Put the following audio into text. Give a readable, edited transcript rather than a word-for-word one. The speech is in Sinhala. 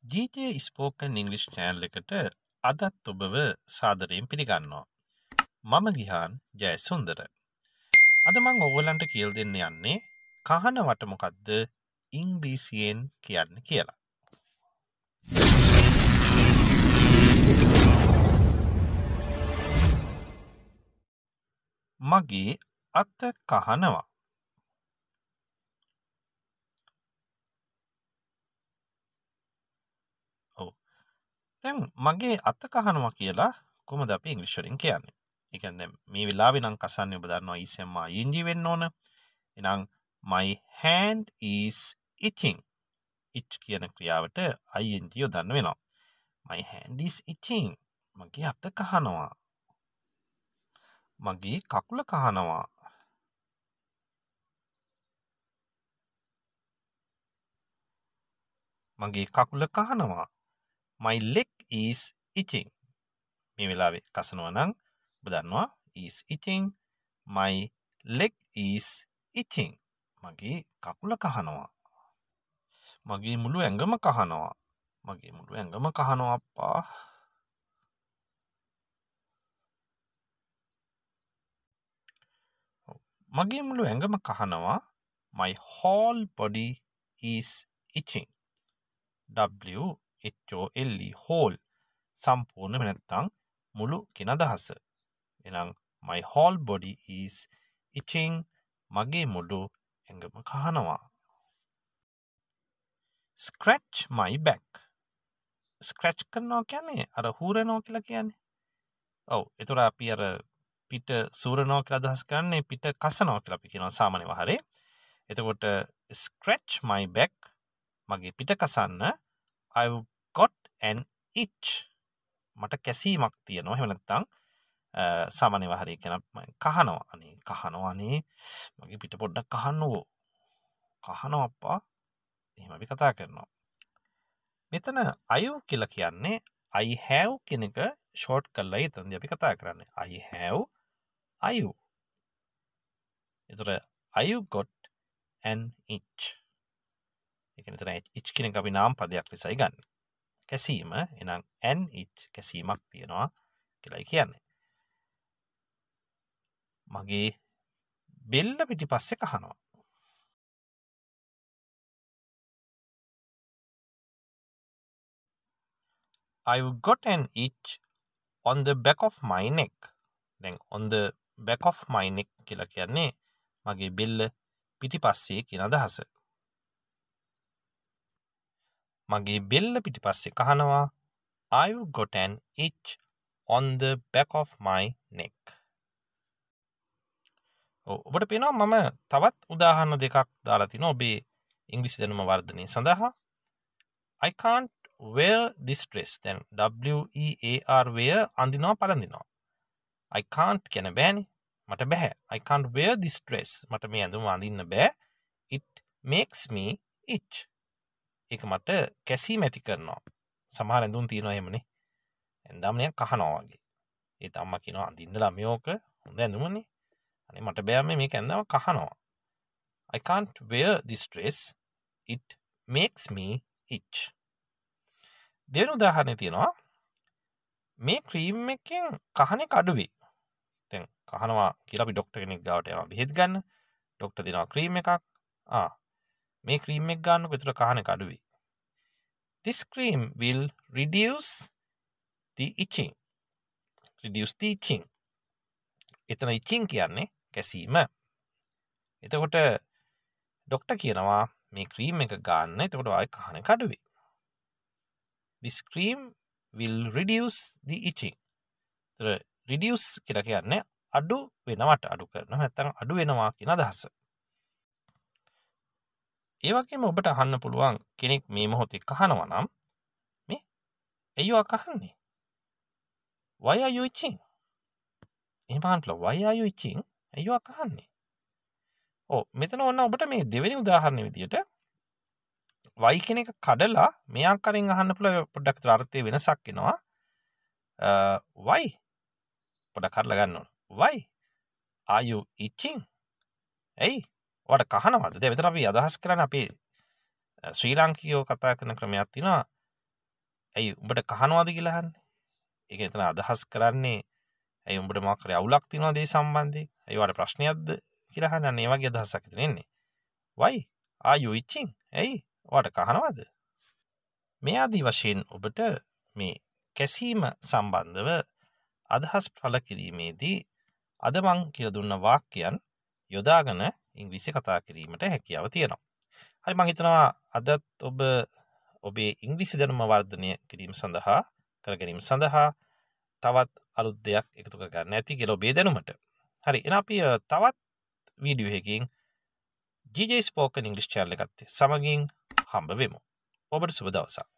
GJ Spoken English channel එකට අදත් ඔබව සාදරයෙන් පිළිගන්නවා. මම ගිහාන් ජයසුන්දර. අද මම ඔයගලන්ට කියලා දෙන්න යන්නේ කහනවට මොකද්ද ඉංග්‍රීසියෙන් කියන්නේ කියලා. මගේ අත කහනවා. දැන් මගේ අත කහනවා කියලා කොහොමද අපි ඉංග්‍රීසි වලින් කියන්නේ? ඒ කියන්නේ මේ වෙලාවේ නම් කසන්නේ ඔබ දන්නවා ඊසෙම්ම ing වෙන්න ඕන. එහෙනම් my hand is itching. itch කියන ක්‍රියාවට ing යොදන්න වෙනවා. my hand is itching. මගේ අත කහනවා. මගේ කකුල කහනවා. මගේ කකුල කහනවා. my leg is itching. මේ වෙලාවේ කසනවා නම් ඔබ දන්නවා is itching. my leg is itching. මගේ කකුල කහනවා. මගේ මුළු ඇඟම කහනවා. මගේ මුළු ඇඟම කහනවා අප්පා. මගේ මුළු ඇඟම කහනවා. my whole body is itching. WHOLE whole සම්පූර්ණ නැත්නම් මුළු කියන අදහස. එහෙනම් my whole body is itching. මගේ මුළු ඇඟම කහනවා. scratch my back. scratch කරනවා කියන්නේ අර හූරනවා කියලා කියන්නේ. ඔව් ඒතර අපි අර පිට සූරනවා කියලා අදහස් කරන්නේ පිට කසනවා කියලා අපි කියනවා සාමාන්‍ය වහරේ. එතකොට scratch my back මගේ පිට කසන්න I've got an itch. මට කැසීමක් තියෙනවා. එහෙම නැත්නම් සාමාන්‍ය වහරේ කියන කහනවා. අනේ කහනවා අනේ මගේ පිට පොඩ්ඩක් කහන්නකෝ. කහනවා අප්පා. එහෙම අපි කතා කරනවා. මෙතන I කියලා කියන්නේ I have කියන එක ෂෝට් කරලා එතනදී අපි කතා කරන්නේ. I have I. ඒතර I've got an itch. ඒ කියන්නේ එතන itch කියන එක අපි නාම පදයක් ලෙසයි ගන්න. කැසීම එහෙනම් an itch කැසීමක් තියෙනවා කියලායි කියන්නේ. මගේ බෙල්ල පිටිපස්සේ කහනවා. I've got an itch on the back of my neck. දැන් on the back of my neck කියලා කියන්නේ මගේ බෙල්ල පිටිපස්සේ කියන අදහස. මගේ බෙල්ල පිටිපස්සේ කහනවා. I've got an itch on the back of my neck. ඔබට පේනවා මම තවත් උදාහරණ දෙකක් දාලා තිනවා ඔබේ ඉංග්‍රීසි දැනුම වර්ධනය සඳහා. I can't wear this dress. දැන් WEAR wear අඳිනවා පළඳිනවා. I can't කියන බෑනේ. මට බෑ. I can't wear this dress. මට මේ ඇඳුම අඳින්න බෑ. It makes me itch. ඒක මට කැසීම ඇති කරනවා. සමහර ඇඳුම් තියෙනවා එහෙමනේ. ඇඳාම නිකන් කහනවා වගේ. ඒත් අම්මා කියනවා අඳින්න ළමයෝක හොඳ ඇඳුමනේ. අනේ මට බෑ මේක ඇඳාම කහනවා. I can't wear this dress. It makes me itch. දෙවෙනි උදාහරණේ තියෙනවා මේ ක්‍රීම් එකෙන් කහන එක අඩුවේ. දැන් කහනවා කියලා අපි ડોක්ටර් කෙනෙක් ගාවට යනවා බෙහෙත් ගන්න. ડોක්ටර් දෙනවා ක්‍රීම් එකක්. මේ ක්‍රීම් එක ගන්නකො ඒතර කහන එක අඩුවේ. This cream will reduce the itching. Reduce the itching. එතන itching කියන්නේ කැසීම. එතකොට ડોක්ටර් කියනවා මේ ක්‍රීම් එක ගන්න. එතකොට ආයෙ කහන එක අඩුවේ. This cream will reduce the itching. reduce කියලා කියන්නේ අඩු වෙනවට අඩු කරනවා නැත්නම් අඩු වෙනවා කියන අදහස. ඒ වගේම ඔබට අහන්න පුළුවන් කෙනෙක් මේ මොහොතේ කහනවා නම් මේ අයියෝ කහන්නේ. Why are you itching? එහෙම අහන්න why are you itching? අයියෝ කහන්නේ. මෙතන ඔන්න ඔබට මේ දෙවෙනි උදාහරණය විදියට why කියන එක කඩලා මේ ආකාරයෙන් අහන්න පුළුවන් පොඩ්ඩක් විතර අර්ථයේ වෙනසක් එනවා. why පොඩ්ඩක් කරලා ගන්න ඕන. why are you itching? ඇයි ඔයාලට කහනවද? දැන් මෙතන අපි අදහස් කරන්නේ අපේ ශ්‍රී ලාංකිකයෝ කතා කරන ක්‍රමයක් තියෙනවා. ඇයි උඹට කහනවාද කියලා අහන්නේ? ඒක එතන අදහස් කරන්නේ ඇයි උඹට මොකක් හරි අවුලක් තියෙනවද ඒ සම්බන්ධයෙන්? ඇයි ඔයාලට ප්‍රශ්නයක්ද කියලා අහන්නේ. අන්න ඒ වගේ අදහසක් එතන එන්නේ. why are you itching? ඇයි ඔයාලට කහනවද? මේ ආදී වශයෙන් ඔබට මේ කැසීම සම්බන්ධව අදහස් පළ කිරීමේදී අද මං කියලා දුන්න වාක්‍යයන් යොදාගෙන ඉංග්‍රීසි කතා කිරීමට හැකියාව තියෙනවා. හරි මං හිතනවා අදත් ඔබ ඔබේ ඉංග්‍රීසි දැනුම වර්ධනය කිරීම සඳහා කර ගැනීම සඳහා තවත් අලුත් දෙයක් එකතු කර ගන්න ඇති කියලා ඔබේ දැනුමට. හරි එහෙනම් අපි තවත් වීඩියෝ එකකින් GJ Spoken English channel එකත් සමගින් හම්බ වෙමු. ඔබට සුබ දවසක්.